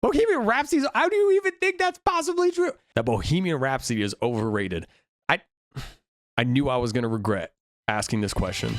Bohemian Rhapsody, how do you even think that's possibly true? That Bohemian Rhapsody is overrated. I knew I was going to regret asking this question.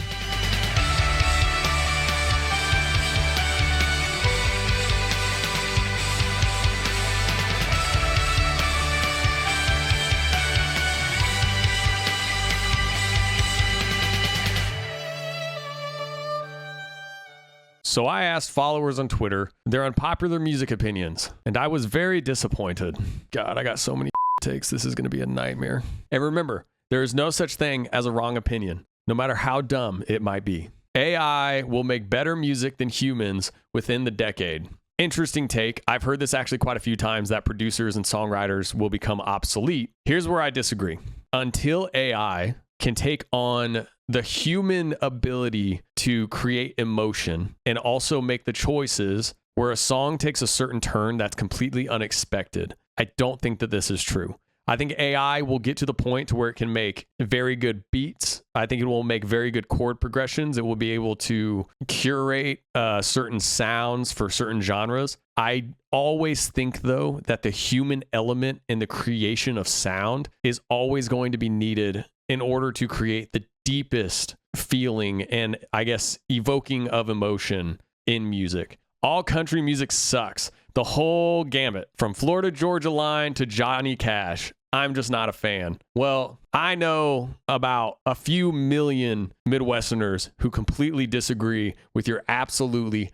So I asked followers on Twitter their unpopular music opinions, and I was very disappointed. God, I got so many takes. This is going to be a nightmare. And remember, there is no such thing as a wrong opinion, no matter how dumb it might be. AI will make better music than humans within the decade. Interesting take. I've heard this actually quite a few times, that producers and songwriters will become obsolete. Here's where I disagree. Until AI can take on the human ability to create emotion and also make the choices where a song takes a certain turn that's completely unexpected, I don't think that this is true. I think AI will get to the point to where it can make very good beats. I think it will make very good chord progressions. It will be able to curate certain sounds for certain genres. I always think, though, that the human element in the creation of sound is always going to be needed in order to create the deepest feeling and, I guess, evoking of emotion in music. All country music sucks. The whole gamut, from Florida Georgia Line to Johnny Cash. I'm just not a fan. Well, I know about a few million Midwesterners who completely disagree with your absolutely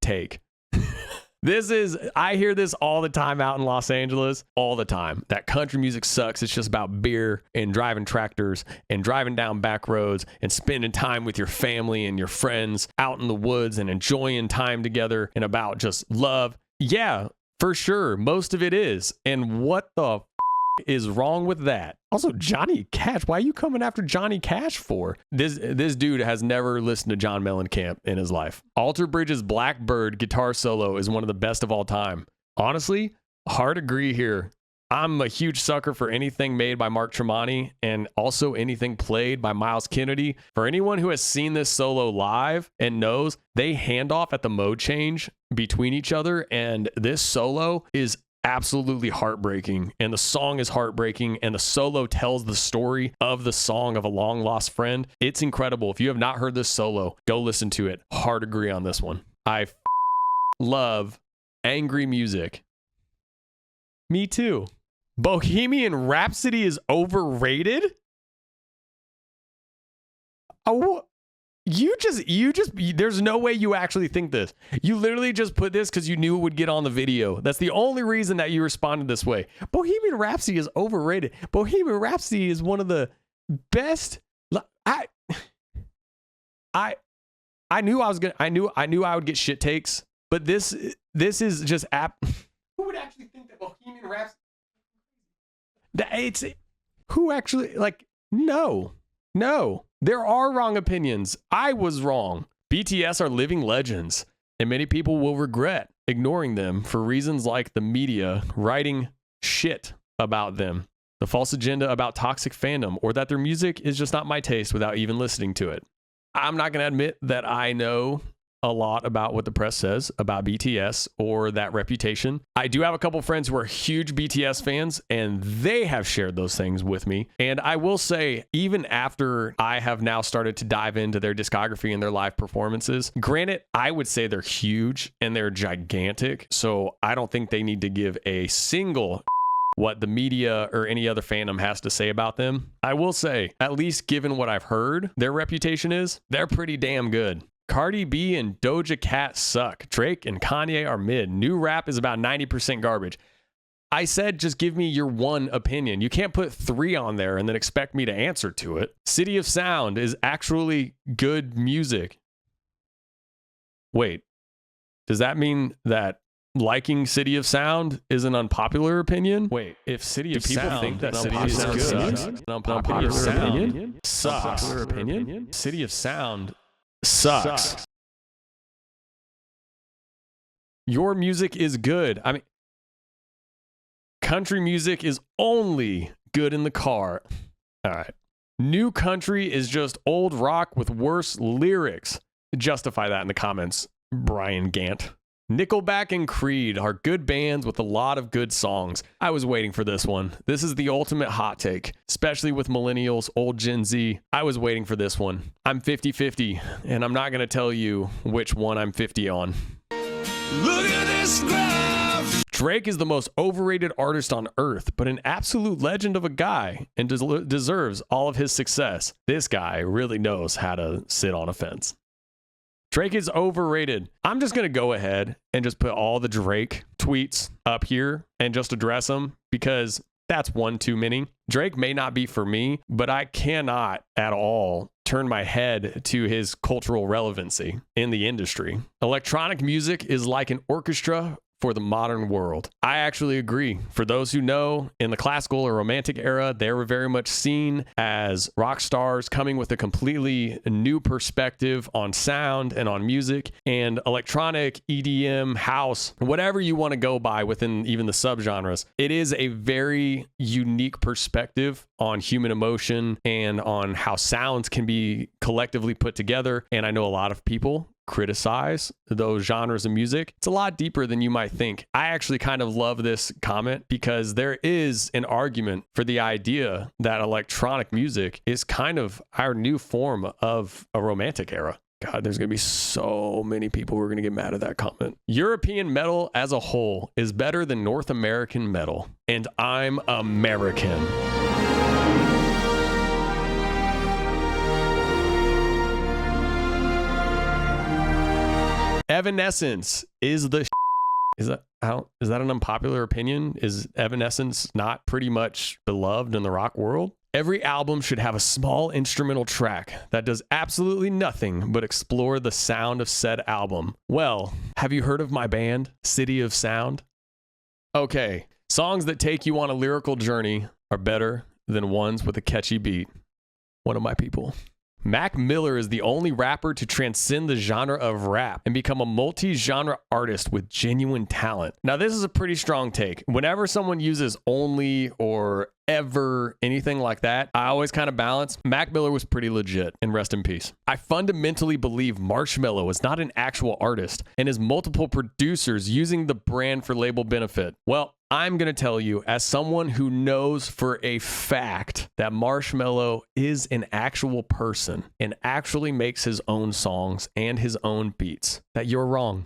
take. I hear this all the time out in Los Angeles, all the time, that country music sucks. It's just about beer and driving tractors and driving down back roads and spending time with your family and your friends out in the woods and enjoying time together and about just love. Yeah, for sure. Most of it is. And what the is wrong with that? Also, Johnny Cash. Why are you coming after Johnny Cash for? This dude has never listened to John Mellencamp in his life. Alter Bridge's Blackbird guitar solo is one of the best of all time. Honestly, hard agree here. I'm a huge sucker for anything made by Mark Tremonti and also anything played by Miles Kennedy. For anyone who has seen this solo live and knows, they hand off at the mode change between each other, and this solo is absolutely heartbreaking, and the song is heartbreaking, and the solo tells the story of the song of a long lost friend. It's incredible. If you have not heard this solo, go listen to it. Hard agree on this one. I love angry music. Me too. Bohemian Rhapsody is overrated? Oh, there's no way you actually think this. You literally just put this because you knew it would get on the video. That's the only reason that you responded this way. Bohemian Rhapsody is overrated. Bohemian Rhapsody is one of the best. I knew I would get shit takes, but this is just who would actually think that Bohemian Rhapsody? Who actually, like, no. There are wrong opinions. I was wrong. BTS are living legends, and many people will regret ignoring them for reasons like the media writing shit about them, the false agenda about toxic fandom, or that their music is just not my taste without even listening to it. I'm not going to admit that I know a lot about what the press says about BTS or that reputation. I do have a couple friends who are huge BTS fans, and they have shared those things with me. And I will say, even after I have now started to dive into their discography and their live performances, granted, I would say they're huge and they're gigantic. So I don't think they need to give a single what the media or any other fandom has to say about them. I will say, at least given what I've heard, their reputation is, they're pretty damn good. Cardi B and Doja Cat suck. Drake and Kanye are mid. New rap is about 90% garbage. I said, just give me your one opinion. You can't put 3 on there and then expect me to answer to it. City of Sound is actually good music. Wait, does that mean that liking City of Sound is an unpopular opinion? Wait, if City of Sound think that City of Sound sucks, an unpopular opinion sucks. City of Sound sucks. Your music is good. I mean, country music is only good in the car. All right. New country is just old rock with worse lyrics. Justify that in the comments, Brian Gant. Nickelback and Creed are good bands with a lot of good songs. I was waiting for this one. This is the ultimate hot take, especially with millennials, old Gen Z. I was waiting for this one. I'm 50-50, and I'm not going to tell you which one I'm 50 on. Look at this graph. Drake is the most overrated artist on earth, but an absolute legend of a guy and deserves all of his success. This guy really knows how to sit on a fence. Drake is overrated. I'm just going to go ahead and just put all the Drake tweets up here and just address them because that's one too many. Drake may not be for me, but I cannot at all turn my head to his cultural relevancy in the industry. Electronic music is like an orchestra for the modern world. I actually agree. For those who know, in the classical or romantic era, they were very much seen as rock stars coming with a completely new perspective on sound and on music. And electronic, EDM, house, whatever you want to go by within even the subgenres, it is a very unique perspective on human emotion and on how sounds can be collectively put together. And I know a lot of people criticize those genres of music. It's a lot deeper than you might think. I actually kind of love this comment because there is an argument for the idea that electronic music is kind of our new form of a romantic era. God, there's going to be so many people who are going to get mad at that comment. European metal as a whole is better than North American metal, and I'm American. Evanescence is the Is that an unpopular opinion? Is Evanescence not pretty much beloved in the rock world? Every album should have a small instrumental track that does absolutely nothing but explore the sound of said album. Well, have you heard of my band, City of Sound? Okay, songs that take you on a lyrical journey are better than ones with a catchy beat. One of my people. Mac Miller is the only rapper to transcend the genre of rap and become a multi-genre artist with genuine talent. Now, this is a pretty strong take. Whenever someone uses only or ever, anything like that, I always kind of balance. Mac Miller was pretty legit, and rest in peace. I fundamentally believe Marshmello is not an actual artist and is multiple producers using the brand for label benefit. Well, I'm going to tell you, as someone who knows for a fact that Marshmello is an actual person and actually makes his own songs and his own beats, that you're wrong.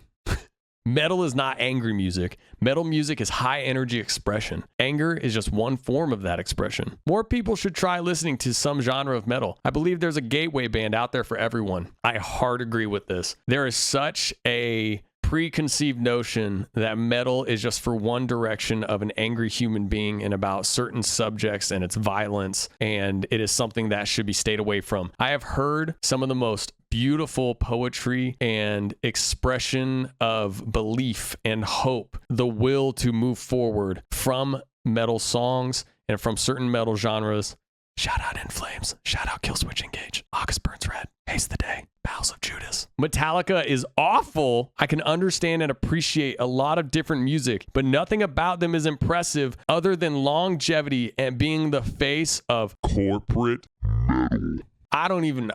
Metal is not angry music. Metal music is high energy expression. Anger is just one form of that expression. More people should try listening to some genre of metal. I believe there's a gateway band out there for everyone. I hard agree with this. There is such a preconceived notion that metal is just for one direction of an angry human being and about certain subjects and its violence, and it is something that should be stayed away from. I have heard some of the most beautiful poetry and expression of belief and hope, the will to move forward from metal songs and from certain metal genres. Shout out In Flames. Shout out Killswitch Engage. August Burns Red. Haste the Day. Bowels of Judas. Metallica is awful. I can understand and appreciate a lot of different music, but nothing about them is impressive other than longevity and being the face of corporate metal. I don't even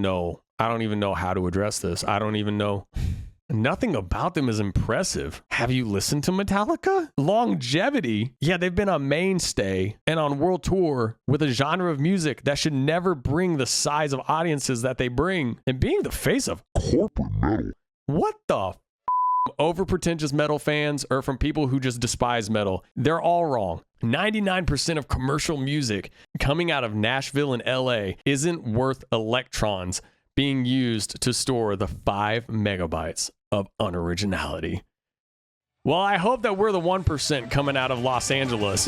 know how to address this. I don't even know. Nothing about them is impressive. Have you listened to Metallica? Longevity? Yeah, they've been a mainstay and on world tour with a genre of music that should never bring the size of audiences that they bring. And being the face of corporate metal. What the over pretentious metal fans are from people who just despise metal. They're all wrong. 99% of commercial music coming out of Nashville and LA isn't worth electrons being used to store the 5 megabytes of unoriginality. Well, I hope that we're the 1% coming out of Los Angeles.